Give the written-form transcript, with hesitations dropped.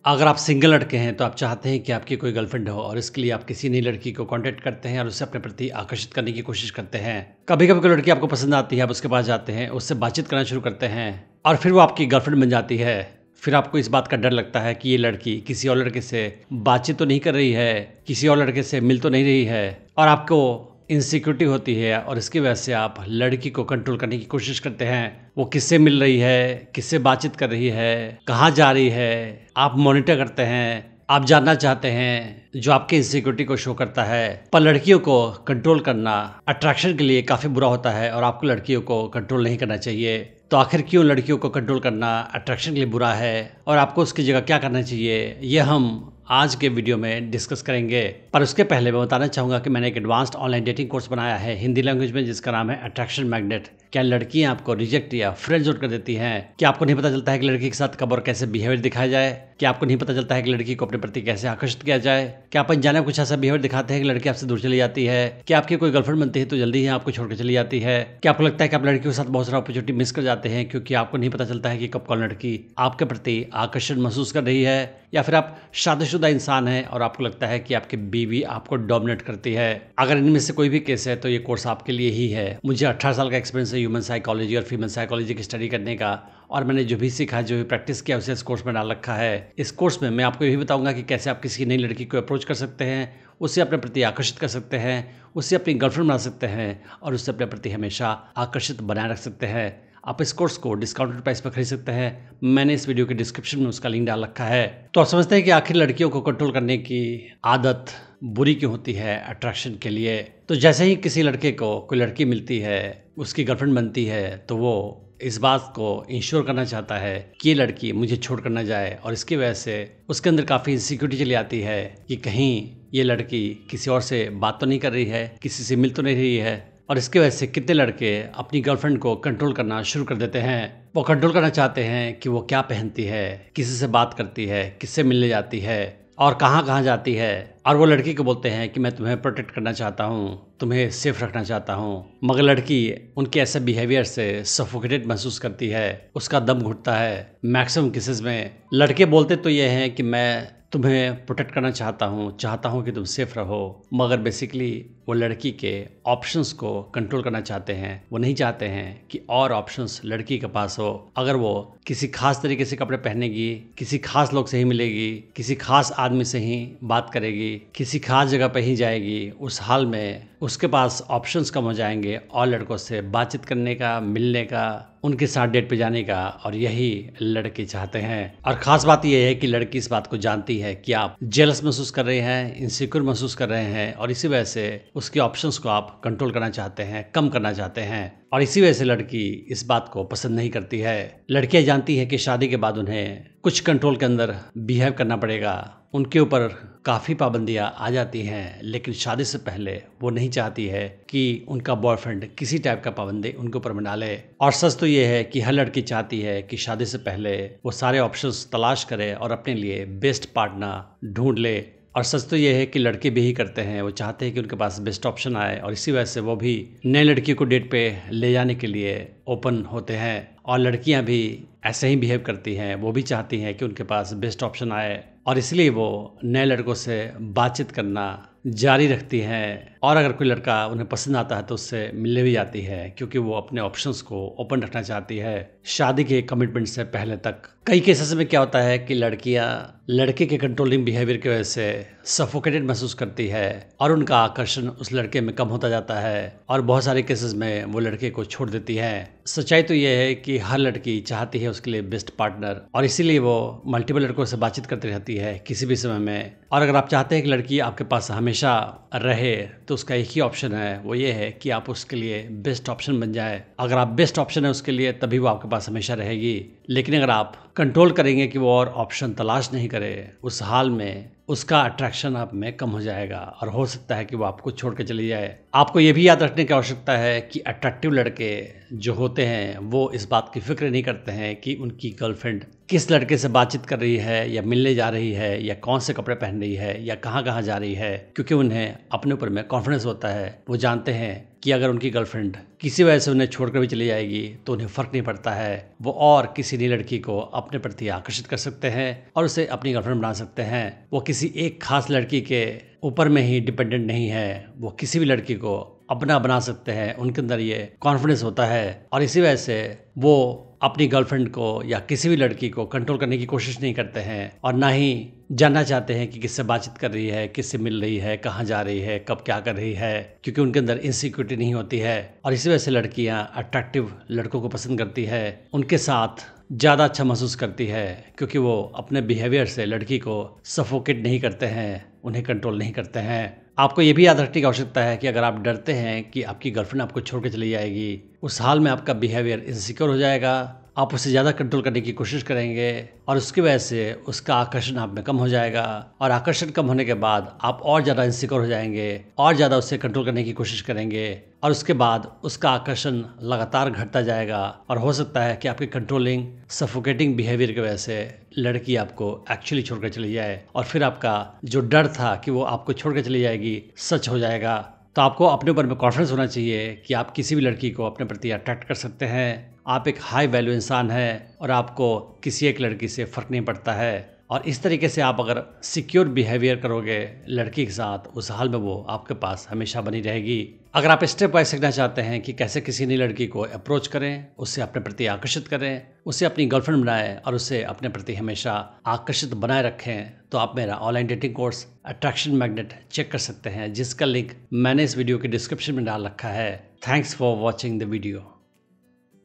अगर आप सिंगल लड़के हैं तो आप चाहते हैं कि आपकी कोई गर्लफ्रेंड हो और इसके लिए आप किसी नई लड़की को कांटेक्ट करते हैं और उससे अपने प्रति आकर्षित करने की कोशिश करते हैं। कभी कभी कोई लड़की आपको पसंद आती है, आप उसके पास जाते हैं, उससे बातचीत करना शुरू करते हैं और फिर वो आपकी गर्लफ्रेंड बन जाती है। फिर आपको इस बात का डर लगता है कि ये लड़की किसी और लड़के से बातचीत तो नहीं कर रही है, किसी और लड़के से मिल तो नहीं रही है और आपको इनसिक्योरिटी होती है और इसकी वजह से आप लड़की को कंट्रोल करने की कोशिश करते हैं। वो किससे मिल रही है, किससे बातचीत कर रही है, कहाँ जा रही है, आप मॉनिटर करते हैं, आप जानना चाहते हैं, जो आपकी इनसिक्योरिटी को शो करता है। पर लड़कियों को कंट्रोल करना अट्रैक्शन के लिए काफ़ी बुरा होता है और आपको लड़कियों को कंट्रोल नहीं करना चाहिए। तो आखिर क्यों लड़कियों को कंट्रोल करना अट्रैक्शन के लिए बुरा है और आपको उसकी जगह क्या करना चाहिए, ये हम आज के वीडियो में डिस्कस करेंगे। पर उसके पहले मैं बताना चाहूँगा कि मैंने एक एडवांस्ड ऑनलाइन डेटिंग कोर्स बनाया है हिंदी लैंग्वेज में, जिसका नाम है अट्रैक्शन मैग्नेट। क्या लड़कियां आपको रिजेक्ट या फ्रेंड जोन कर देती हैं? क्या आपको नहीं पता चलता है कि लड़की के साथ कब और कैसे बिहेवियर दिखाया जाए? क्या आपको नहीं पता चलता है कि लड़की को अपने प्रति कैसे आकर्षित किया जाए? क्या आप अनजाने में कुछ ऐसा बिहेवियर दिखाते हैं कि लड़की आपसे दूर चली जाती है? क्या आपकी कोई गर्लफ्रेंड बनती है तो जल्दी ही आपको छोड़कर चली जाती है? क्या आपको लगता है कि आप लड़कियों के साथ बहुत सारा अपॉर्चुनिटी मिस कर जाते हैं क्योंकि आपको नहीं पता चलता है कि कब कौन लड़की आपके प्रति आकर्षण महसूस कर रही है? या फिर आप शादीशुदा इंसान हैं और आपको लगता है कि आपकी बीवी आपको डोमिनेट करती है? अगर इनमें से कोई भी केस है तो ये कोर्स आपके लिए ही है। मुझे 18 साल का एक्सपीरियंस है ह्यूमन साइकोलॉजी और फीमेल साइकोलॉजी की स्टडी करने का, और मैंने जो भी सीखा, जो भी प्रैक्टिस किया, उसे इस कोर्स में डाल रखा है। इस कोर्स में मैं आपको ये भी बताऊंगा कि कैसे आप किसी नई लड़की को अप्रोच कर सकते हैं, उसे अपने प्रति आकर्षित कर सकते हैं, उससे अपनी गर्लफ्रेंड बना सकते हैं और उससे अपने प्रति हमेशा आकर्षित बनाए रख सकते हैं। आप इस कोर्स को डिस्काउंटेड प्राइस पर खरीद सकते हैं। मैंने इस वीडियो के डिस्क्रिप्शन में उसका लिंक डाल रखा है। तो आप समझते हैं कि आखिर लड़कियों को कंट्रोल करने की आदत बुरी क्यों होती है अट्रैक्शन के लिए। तो जैसे ही किसी लड़के को कोई लड़की मिलती है, उसकी गर्लफ्रेंड बनती है, तो वो इस बात को इंश्योर करना चाहता है कि ये लड़की मुझे छोड़ कर ना जाए, और इसकी वजह से उसके अंदर काफ़ी इनसिक्योरिटी चली आती है कि कहीं ये लड़की किसी और से बात तो नहीं कर रही है, किसी से मिल तो नहीं रही है। और इसकी वजह से कितने लड़के अपनी गर्लफ्रेंड को कंट्रोल करना शुरू कर देते हैं। वो कंट्रोल करना चाहते हैं कि वो क्या पहनती है, किसी से बात करती है, किससे मिलने जाती है और कहाँ कहाँ जाती है। और वो लड़की को बोलते हैं कि मैं तुम्हें प्रोटेक्ट करना चाहता हूँ, तुम्हें सेफ रखना चाहता हूँ। मगर लड़की उनके ऐसे बिहेवियर से सफोकेटेड महसूस करती है, उसका दम घुटता है। मैक्सिमम केसेस में लड़के बोलते तो ये हैं कि मैं तुम्हें प्रोटेक्ट करना चाहता हूँ कि तुम सेफ रहो, मगर बेसिकली वो लड़की के ऑप्शंस को कंट्रोल करना चाहते हैं। वो नहीं चाहते हैं कि और ऑप्शंस लड़की के पास हो। अगर वो किसी खास तरीके से कपड़े पहनेगी, किसी खास लोग से ही मिलेगी, किसी खास आदमी से ही बात करेगी, किसी खास जगह पर ही जाएगी, उस हाल में उसके पास ऑप्शंस कम हो जाएंगे और लड़कों से बातचीत करने का, मिलने का, उनके साथ डेट पे जाने का। और यही लड़के चाहते हैं। और ख़ास बात यह है कि लड़की इस बात को जानती है कि आप जेलस महसूस कर रहे हैं, इनसिक्योर महसूस कर रहे हैं, और इसी वजह से उसके ऑप्शंस को आप कंट्रोल करना चाहते हैं, कम करना चाहते हैं। और इसी वजह से लड़की इस बात को पसंद नहीं करती है। लड़कियां जानती है कि शादी के बाद उन्हें कुछ कंट्रोल के अंदर बिहेव करना पड़ेगा, उनके ऊपर काफ़ी पाबंदियां आ जाती हैं, लेकिन शादी से पहले वो नहीं चाहती है कि उनका बॉयफ्रेंड किसी टाइप का पाबंदी उनके ऊपर बना ले। और सच तो ये है कि हर लड़की चाहती है कि शादी से पहले वो सारे ऑप्शंस तलाश करे और अपने लिए बेस्ट पार्टनर ढूंढ ले। और सच तो ये है कि लड़के भी ही करते हैं, वो चाहते हैं कि उनके पास बेस्ट ऑप्शन आए, और इसी वजह से वो भी नए लड़की को डेट पे ले जाने के लिए ओपन होते हैं। और लड़कियां भी ऐसे ही बिहेव करती हैं, वो भी चाहती हैं कि उनके पास बेस्ट ऑप्शन आए, और इसलिए वो नए लड़कों से बातचीत करना जारी रखती हैं। और अगर कोई लड़का उन्हें पसंद आता है तो उससे मिलने भी जाती है, क्योंकि वो अपने ऑप्शंस को ओपन रखना चाहती है शादी के कमिटमेंट से पहले तक। कई केसेस में क्या होता है कि लड़कियां लड़के के कंट्रोलिंग बिहेवियर की वजह से सफोकेटेड महसूस करती है और उनका आकर्षण उस लड़के में कम होता जाता है, और बहुत सारे केसेस में वो लड़के को छोड़ देती है। सच्चाई तो ये है कि हर लड़की चाहती है उसके लिए बेस्ट पार्टनर, और इसीलिए वो मल्टीपल लड़कों से बातचीत करती रहती है किसी भी समय में। और अगर आप चाहते हैं कि लड़की आपके पास हमेशा रहे तो उसका एक ही ऑप्शन है, वो ये है कि आप उसके लिए बेस्ट ऑप्शन बन जाए। अगर आप बेस्ट ऑप्शन है उसके लिए, तभी वो आपके पास हमेशा रहेगी। लेकिन अगर आप कंट्रोल करेंगे कि वो और ऑप्शन तलाश नहीं करे, उस हाल में उसका अट्रैक्शन आप में कम हो जाएगा और हो सकता है कि वो आपको छोड़ के चली जाए। आपको ये भी याद रखने की आवश्यकता है कि अट्रैक्टिव लड़के जो होते हैं वो इस बात की फिक्र नहीं करते हैं कि उनकी गर्लफ्रेंड किस लड़के से बातचीत कर रही है, या मिलने जा रही है, या कौन से कपड़े पहन रही है, या कहाँ कहाँ जा रही है, क्योंकि उन्हें अपने ऊपर में कॉन्फिडेंस होता है। वो जानते हैं कि अगर उनकी गर्लफ्रेंड किसी वजह से उन्हें छोड़कर भी चली जाएगी तो उन्हें फ़र्क नहीं पड़ता है। वो और किसी नई लड़की को अपने प्रति आकर्षित कर सकते हैं और उसे अपनी गर्लफ्रेंड बना सकते हैं। वो किसी एक खास लड़की के ऊपर में ही डिपेंडेंट नहीं है, वो किसी भी लड़की को अपना बना सकते हैं। उनके अंदर ये कॉन्फिडेंस होता है और इसी वजह से वो अपनी गर्लफ्रेंड को या किसी भी लड़की को कंट्रोल करने की कोशिश नहीं करते हैं और ना ही जानना चाहते हैं कि किससे बातचीत कर रही है, किससे मिल रही है, कहाँ जा रही है, कब क्या कर रही है, क्योंकि उनके अंदर इनसिक्योरिटी नहीं होती है। और इसी वजह से लड़कियाँ अट्रैक्टिव लड़कों को पसंद करती है, उनके साथ ज़्यादा अच्छा महसूस करती है, क्योंकि वो अपने बिहेवियर से लड़की को सफोकेट नहीं करते हैं, उन्हें कंट्रोल नहीं करते हैं। आपको ये भी याद रखने की आवश्यकता है कि अगर आप डरते हैं कि आपकी गर्लफ्रेंड आपको छोड़ के चली जाएगी, उस हाल में आपका बिहेवियर इनसिक्योर हो जाएगा, आप उसे ज़्यादा कंट्रोल करने की कोशिश करेंगे और उसकी वजह से उसका आकर्षण आप में कम हो जाएगा और आकर्षण कम होने के बाद आप और ज़्यादा इनसिक्योर हो जाएंगे और ज़्यादा उससे कंट्रोल करने की कोशिश करेंगे और उसके बाद उसका आकर्षण लगातार घटता जाएगा और हो सकता है कि आपके कंट्रोलिंग सफोकेटिंग बिहेवियर की वजह से लड़की आपको एक्चुअली छोड़कर चली जाए और फिर आपका जो डर था कि वो आपको छोड़कर चली जाएगी सच हो जाएगा। तो आपको अपने ऊपर में कॉन्फिडेंस होना चाहिए कि आप किसी भी लड़की को अपने प्रति अट्रैक्ट कर सकते हैं। आप एक हाई वैल्यू इंसान हैं और आपको किसी एक लड़की से फ़र्क नहीं पड़ता है। और इस तरीके से आप अगर सिक्योर बिहेवियर करोगे लड़की के साथ, उस हाल में वो आपके पास हमेशा बनी रहेगी। अगर आप स्टेप बाय सीखना चाहते हैं कि कैसे किसी नई लड़की को अप्रोच करें, उससे अपने प्रति आकर्षित करें, उसे अपनी गर्लफ्रेंड बनाएं और उसे अपने प्रति हमेशा आकर्षित बनाए रखें, तो आप मेरा online dating course attraction magnet check कर सकते हैं, जिसका लिंक मैंने इस वीडियो के डिस्क्रिप्शन में डाल रखा है। Thanks for watching the video.